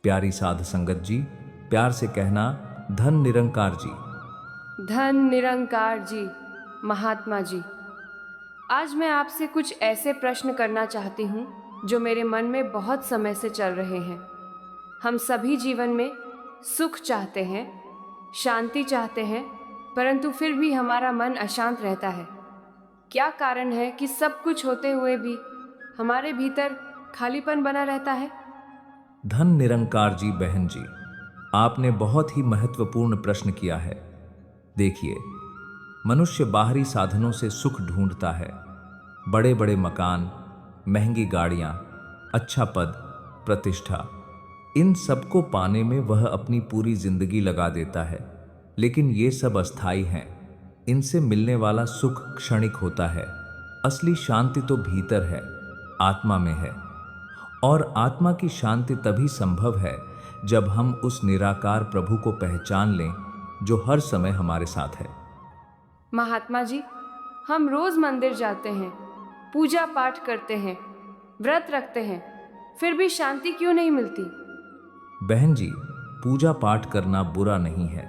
प्यारी साध संगत जी, प्यार से कहना धन निरंकार जी। धन निरंकार जी, महात्मा जी। आज मैं आपसे कुछ ऐसे प्रश्न करना चाहती हूँ जो मेरे मन में बहुत समय से चल रहे हैं। हम सभी जीवन में सुख चाहते हैं, शांति चाहते हैं, परंतु फिर भी हमारा मन अशांत रहता है। क्या कारण है कि सब कुछ होते हुए भी हमारे भीतर खालीपन बना रहता है? धन निरंकार जी बहन जी, आपने बहुत ही महत्वपूर्ण प्रश्न किया है। देखिए, मनुष्य बाहरी साधनों से सुख ढूंढता है। बड़े बड़े मकान, महंगी गाड़ियां, अच्छा पद, प्रतिष्ठा, इन सबको पाने में वह अपनी पूरी जिंदगी लगा देता है। लेकिन ये सब अस्थाई हैं। इनसे मिलने वाला सुख क्षणिक होता है। असली शांति तो भीतर है, आत्मा में है। और आत्मा की शांति तभी संभव है जब हम उस निराकार प्रभु को पहचान लें जो हर समय हमारे साथ है। महात्मा जी, हम रोज मंदिर जाते हैं, पूजा पाठ करते हैं, व्रत रखते हैं, फिर भी शांति क्यों नहीं मिलती? बहन जी, पूजा पाठ करना बुरा नहीं है,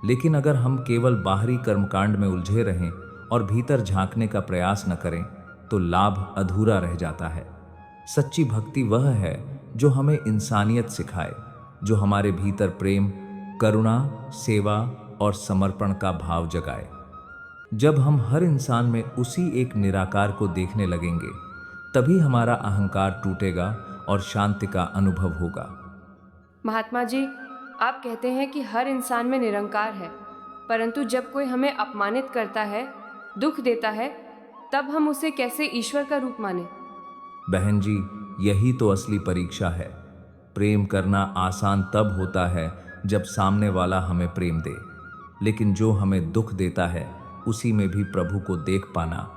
लेकिन अगर हम केवल बाहरी कर्मकांड में उलझे रहें और भीतर झांकने का प्रयास न करें तो लाभ अधूरा रह जाता है। सच्ची भक्ति वह है जो हमें इंसानियत सिखाए, जो हमारे भीतर प्रेम, करुणा, सेवा और समर्पण का भाव जगाए। जब हम हर इंसान में उसी एक निराकार को देखने लगेंगे, तभी हमारा अहंकार टूटेगा और शांति का अनुभव होगा। महात्मा जी, आप कहते हैं कि हर इंसान में निरंकार है, परंतु जब कोई हमें अपमानित करता है, दुख देता है, तब हम उसे कैसे ईश्वर का रूप माने? बहन जी, यही तो असली परीक्षा है। प्रेम करना आसान तब होता है जब सामने वाला हमें प्रेम दे, लेकिन जो हमें दुख देता है उसी में भी प्रभु को देख पाना,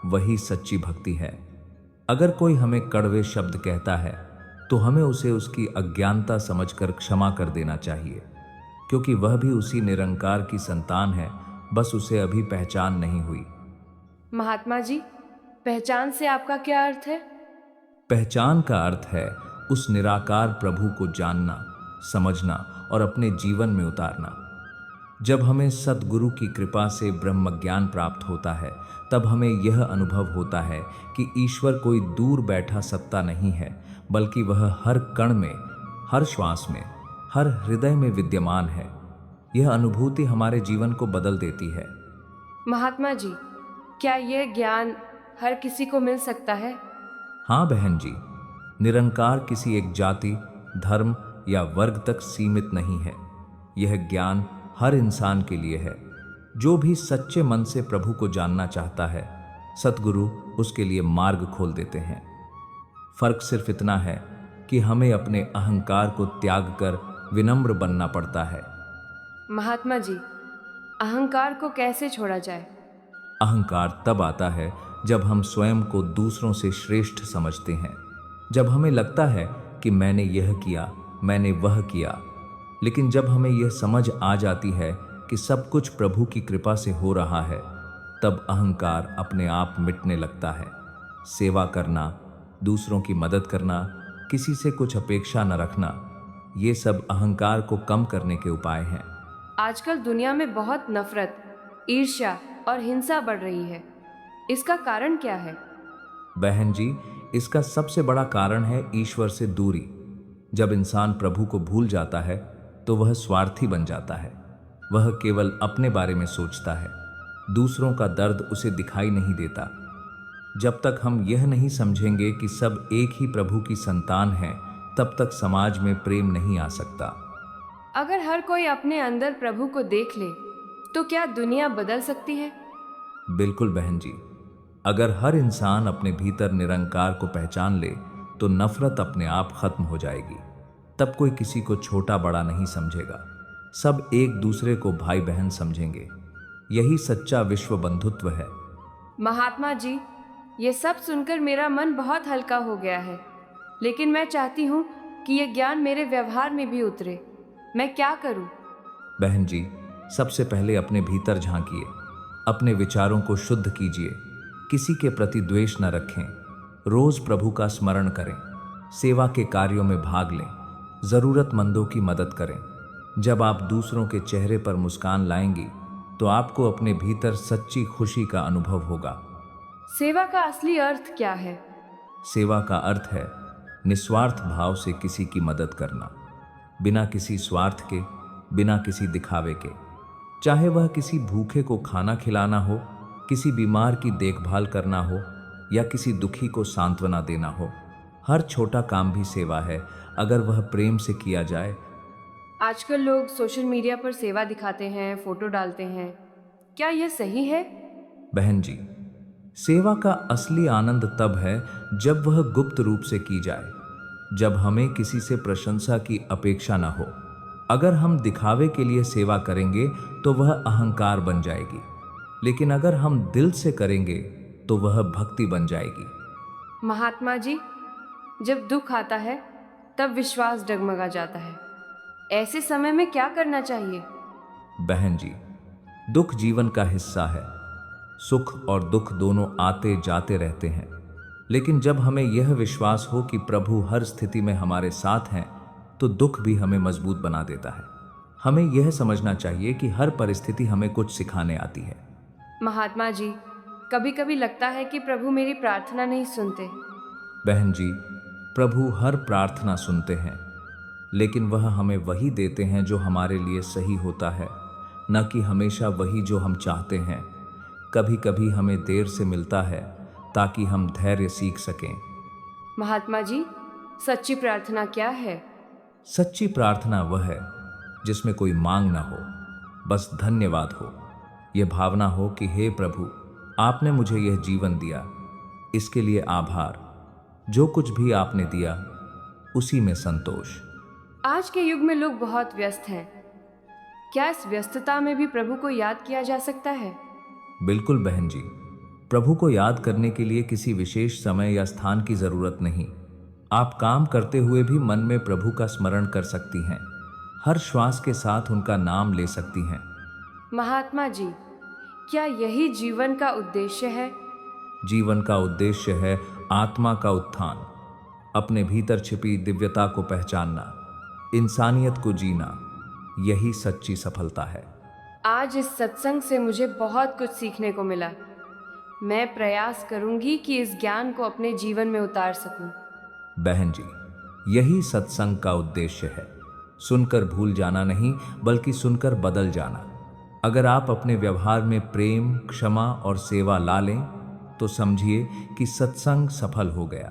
वही सच्ची भक्ति है। अगर कोई हमें कड़वे शब्द कहता है तो हमें उसे उसकी अज्ञानता समझकर क्षमा कर देना चाहिए, क्योंकि वह भी उसी निरंकार की संतान है, बस उसे अभी पहचान नहीं हुई। महात्मा जी, पहचान से आपका क्या अर्थ है? पहचान का अर्थ है उस निराकार प्रभु को जानना, समझना और अपने जीवन में उतारना। जब हमें सद्गुरु की कृपा से ब्रह्म ज्ञान प्राप्त होता है, तब हमें यह अनुभव होता है कि ईश्वर कोई दूर बैठा सत्ता नहीं है, बल्कि वह हर कण में, हर श्वास में, हर हृदय में विद्यमान है। यह अनुभूति हमारे जीवन को बदल देती है। महात्मा जी, क्या यह ज्ञान हर किसी को मिल सकता है? हाँ बहन जी, निरंकार किसी एक जाति, धर्म या वर्ग तक सीमित नहीं है। यह ज्ञान हर इंसान के लिए है। जो भी सच्चे मन से प्रभु को जानना चाहता है, सतगुरु उसके लिए मार्ग खोल देते हैं। फर्क सिर्फ इतना है कि हमें अपने अहंकार को त्याग कर विनम्र बनना पड़ता है। महात्मा जी, अहंकार को कैसे छोड़ा जाए? अहंकार तब आता है जब हम स्वयं को दूसरों से श्रेष्ठ समझते हैं। जब हमें लगता है कि मैंने यह किया, मैंने वह किया। लेकिन जब हमें यह समझ आ जाती है कि सब कुछ प्रभु की कृपा से हो रहा है, तब अहंकार अपने आप मिटने लगता है। सेवा करना, दूसरों की मदद करना, किसी से कुछ अपेक्षा न रखना, ये सब अहंकार को कम करने के उपाय हैं। आजकल दुनिया में बहुत नफरत, ईर्ष्या और हिंसा बढ़ रही है। इसका कारण क्या है? बहन जी, इसका सबसे बड़ा कारण है ईश्वर से दूरी। जब इंसान प्रभु को भूल जाता है तो वह स्वार्थी बन जाता है। वह केवल अपने बारे में सोचता है, दूसरों का दर्द उसे दिखाई नहीं देता। जब तक हम यह नहीं समझेंगे कि सब एक ही प्रभु की संतान हैं, तब तक समाज में प्रेम नहीं आ सकता। अगर हर कोई अपने अंदर प्रभु को देख ले, तो क्या दुनिया बदल सकती है? बिल्कुल बहन जी, अगर हर इंसान अपने भीतर निरंकार को पहचान ले तो नफरत अपने आप खत्म हो जाएगी। तब कोई किसी को छोटा बड़ा नहीं समझेगा, सब एक दूसरे को भाई बहन समझेंगे। यही सच्चा विश्व बंधुत्व है। महात्मा जी, ये सब सुनकर मेरा मन बहुत हल्का हो गया है, लेकिन मैं चाहती हूँ कि ये ज्ञान मेरे व्यवहार में भी उतरे। मैं क्या करूँ? बहन जी, सबसे पहले अपने भीतर झांकिए, अपने विचारों को शुद्ध कीजिए, किसी के प्रति द्वेष न रखें, रोज प्रभु का स्मरण करें, सेवा के कार्यों में भाग लें, ज़रूरतमंदों की मदद करें। जब आप दूसरों के चेहरे पर मुस्कान लाएंगी तो आपको अपने भीतर सच्ची खुशी का अनुभव होगा। सेवा का असली अर्थ क्या है? सेवा का अर्थ है निस्वार्थ भाव से किसी की मदद करना, बिना किसी स्वार्थ के, बिना किसी दिखावे के। चाहे वह किसी भूखे को खाना खिलाना हो, किसी बीमार की देखभाल करना हो या किसी दुखी को सांत्वना देना हो, हर छोटा काम भी सेवा है अगर वह प्रेम से किया जाए। आजकल लोग सोशल मीडिया पर सेवा दिखाते हैं, फोटो डालते हैं। क्या यह सही है? बहन जी, सेवा का असली आनंद तब है जब वह गुप्त रूप से की जाए, जब हमें किसी से प्रशंसा की अपेक्षा न हो। अगर हम दिखावे के लिए सेवा करेंगे तो वह अहंकार बन जाएगी, लेकिन अगर हम दिल से करेंगे तो वह भक्ति बन जाएगी। महात्मा जी, जब दुख आता है तब विश्वास डगमगा जाता है। ऐसे समय में क्या करना चाहिए? बहन जी, दुख जीवन का हिस्सा है। सुख और दुख दोनों आते जाते रहते हैं, लेकिन जब हमें यह विश्वास हो कि प्रभु हर स्थिति में हमारे साथ हैं, तो दुख भी हमें मजबूत बना देता है। हमें यह समझना चाहिए कि हर परिस्थिति हमें कुछ सिखाने आती है। महात्मा जी, कभी कभी लगता है कि प्रभु मेरी प्रार्थना नहीं सुनते। बहन जी, प्रभु हर प्रार्थना सुनते हैं, लेकिन वह हमें वही देते हैं जो हमारे लिए सही होता है, न कि हमेशा वही जो हम चाहते हैं। कभी कभी हमें देर से मिलता है ताकि हम धैर्य सीख सकें। महात्मा जी, सच्ची प्रार्थना क्या है? सच्ची प्रार्थना वह है जिसमें कोई मांग ना हो, बस धन्यवाद हो। यह भावना हो कि हे प्रभु, आपने मुझे यह जीवन दिया, इसके लिए आभार। जो कुछ भी आपने दिया उसी में संतोष। आज के युग में लोग बहुत व्यस्त हैं। क्या इस व्यस्तता में भी प्रभु को याद किया जा सकता है? बिल्कुल बहन जी, प्रभु को याद करने के लिए किसी विशेष समय या स्थान की जरूरत नहीं। आप काम करते हुए भी मन में प्रभु का स्मरण कर सकती हैं। हर श्वास के साथ उनका नाम ले सकती हैं। महात्मा जी, क्या यही जीवन का उद्देश्य है? जीवन का उद्देश्य है आत्मा का उत्थान, अपने भीतर छिपी दिव्यता को पहचानना, इंसानियत को जीना। यही सच्ची सफलता है। आज इस सत्संग से मुझे बहुत कुछ सीखने को मिला। मैं प्रयास करूंगी कि इस ज्ञान को अपने जीवन में उतार सकूं। बहन जी, यही सत्संग का उद्देश्य है। सुनकर भूल जाना नहीं, बल्कि सुनकर बदल जाना। अगर आप अपने व्यवहार में प्रेम, क्षमा और सेवा ला लें तो समझिए कि सत्संग सफल हो गया।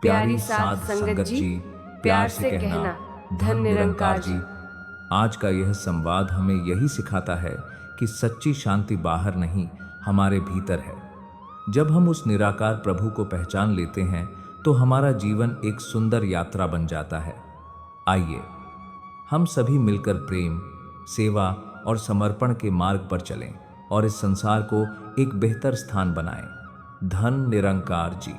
प्यारी साध संगत जी, प्यार से कहना, धन निरंकार जी। आज का यह संवाद हमें यही सिखाता है कि सच्ची शांति बाहर नहीं, हमारे भीतर है। जब हम उस निराकार प्रभु को पहचान लेते हैं तो हमारा जीवन एक सुंदर यात्रा बन जाता है। आइए हम सभी मिलकर प्रेम, सेवा और समर्पण के मार्ग पर चलें और इस संसार को एक बेहतर स्थान बनाएं। धन निरंकार जी।